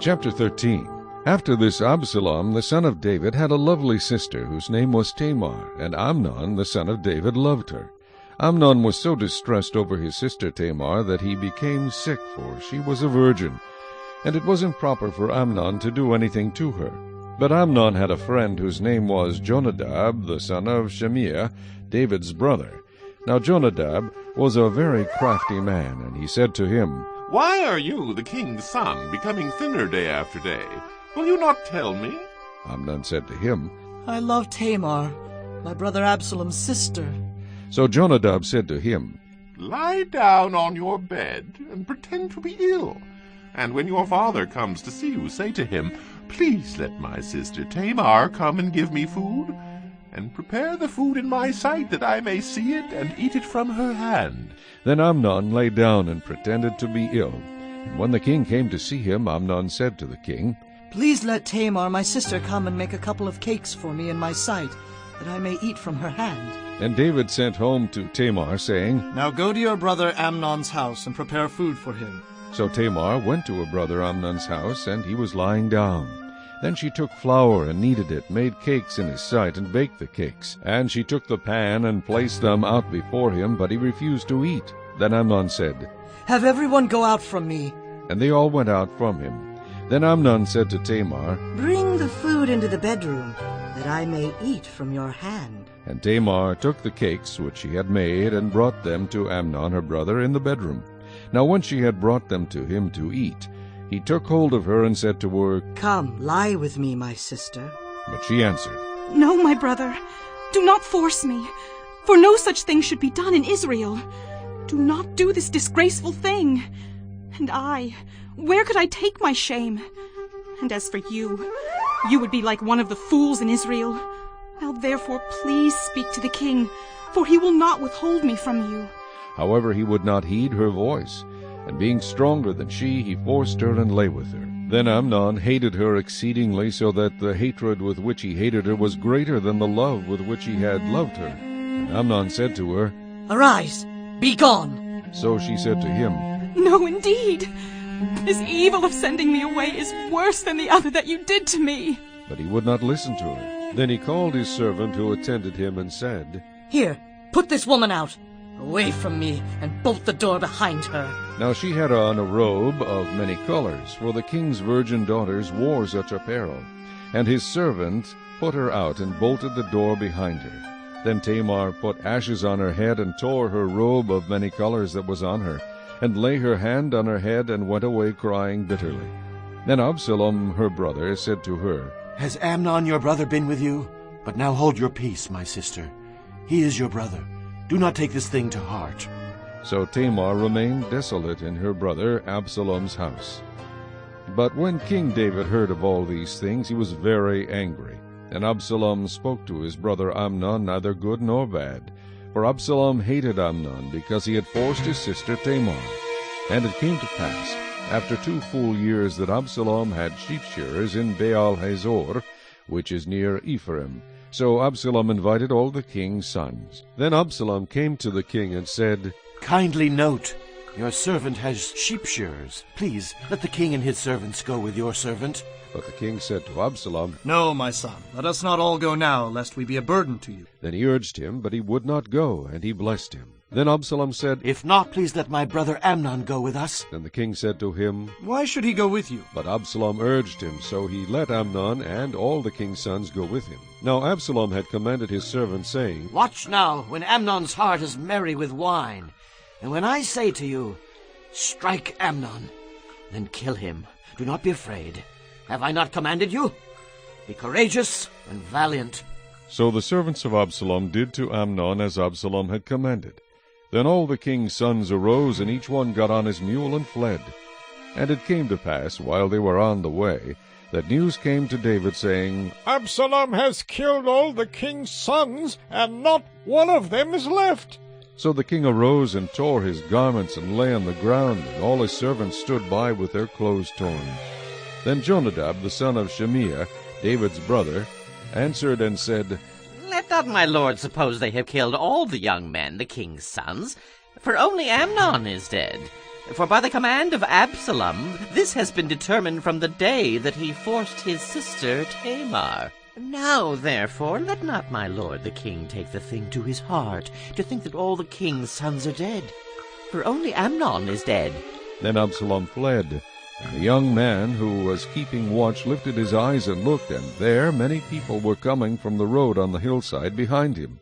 Chapter 13. After this, Absalom, the son of David, had a lovely sister whose name was Tamar, and Amnon, the son of David, loved her. Amnon was so distressed over his sister Tamar that he became sick, for she was a virgin, and it wasn't proper for Amnon to do anything to her. But Amnon had a friend whose name was Jonadab, the son of Shimeah, David's brother. Now Jonadab was a very crafty man, and he said to him, "Why are you, the king's son, becoming thinner day after day? Will you not tell me?" Amnon said to him, "I love Tamar, my brother Absalom's sister." So Jonadab said to him, "Lie down on your bed and pretend to be ill. And when your father comes to see you, say to him, 'Please let my sister Tamar come and give me food, and prepare the food in my sight, that I may see it and eat it from her hand.'" Then Amnon lay down and pretended to be ill. And when the king came to see him, Amnon said to the king, "Please let Tamar, my sister, come and make a couple of cakes for me in my sight, that I may eat from her hand." And David sent home to Tamar, saying, "Now go to your brother Amnon's house and prepare food for him." So Tamar went to her brother Amnon's house, and he was lying down. Then she took flour and kneaded it, made cakes in his sight, and baked the cakes. And she took the pan and placed them out before him, but he refused to eat. Then Amnon said, "Have everyone go out from me." And they all went out from him. Then Amnon said to Tamar, "Bring the food into the bedroom, that I may eat from your hand." And Tamar took the cakes which she had made, and brought them to Amnon her brother in the bedroom. Now when she had brought them to him to eat, he took hold of her and said to her, "Come, lie with me, my sister." But she answered, "No, my brother, do not force me, for no such thing should be done in Israel. Do not do this disgraceful thing. And I, where could I take my shame? And as for you, you would be like one of the fools in Israel. Well, therefore, please speak to the king, for he will not withhold me from you." However, he would not heed her voice, and being stronger than she, he forced her and lay with her. Then Amnon hated her exceedingly, so that the hatred with which he hated her was greater than the love with which he had loved her. And Amnon said to her, "Arise, be gone." So she said to him, "No, indeed. This evil of sending me away is worse than the other that you did to me." But he would not listen to her. Then he called his servant who attended him and said, "Here, put this woman out, away from me, and bolt the door behind her." Now she had on a robe of many colors, for the king's virgin daughters wore such apparel. And his servant put her out and bolted the door behind her. Then Tamar put ashes on her head, and tore her robe of many colors that was on her, and lay her hand on her head, and went away crying bitterly. Then Absalom her brother said to her, "Has Amnon your brother been with you? But now hold your peace, my sister. He is your brother. Do not take this thing to heart." So Tamar remained desolate in her brother Absalom's house. But when King David heard of all these things, he was very angry. And Absalom spoke to his brother Amnon neither good nor bad. For Absalom hated Amnon, because he had forced his sister Tamar. And it came to pass, after 2 full years, that Absalom had sheep-shearers in Baal-hazor, which is near Ephraim. So Absalom invited all the king's sons. Then Absalom came to the king and said, "Kindly note, your servant has sheep-shearers. Please, let the king and his servants go with your servant." But the king said to Absalom, "No, my son, let us not all go now, lest we be a burden to you." Then he urged him, but he would not go, and he blessed him. Then Absalom said, "If not, please let my brother Amnon go with us." Then the king said to him, "Why should he go with you?" But Absalom urged him, so he let Amnon and all the king's sons go with him. Now Absalom had commanded his servants, saying, "Watch now, when Amnon's heart is merry with wine, and when I say to you, 'Strike Amnon,' then kill him. Do not be afraid. Have I not commanded you? Be courageous and valiant." So the servants of Absalom did to Amnon as Absalom had commanded. Then all the king's sons arose, and each one got on his mule and fled. And it came to pass, while they were on the way, that news came to David, saying, "Absalom has killed all the king's sons, and not one of them is left." So the king arose and tore his garments and lay on the ground, and all his servants stood by with their clothes torn. Then Jonadab, the son of Shimeah, David's brother, answered and said, "Let not my lord suppose they have killed all the young men, the king's sons, for only Amnon is dead. For by the command of Absalom, this has been determined from the day that he forced his sister Tamar. Now, therefore, let not my lord the king take the thing to his heart, to think that all the king's sons are dead. For only Amnon is dead. Then Absalom fled. And the young man who was keeping watch lifted his eyes and looked, and there many people were coming from the road on the hillside behind him.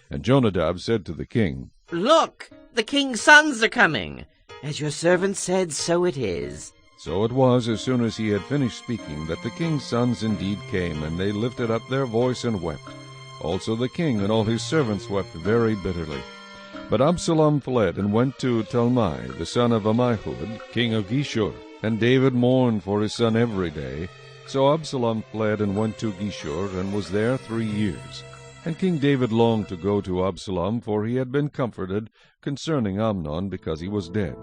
And Jonadab said to the king, Look, the king's sons are coming. As your servant said, so it is. So it was, as soon as he had finished speaking, that the king's sons indeed came, and they lifted up their voice and wept. Also the king and all his servants wept very bitterly. But Absalom fled and went to Talmai, the son of Ammihud, king of Geshur. And David mourned for his son every day. So Absalom fled and went to Geshur, and was there 3 years. And King David longed to go to Absalom, for he had been comforted concerning Amnon, because he was dead.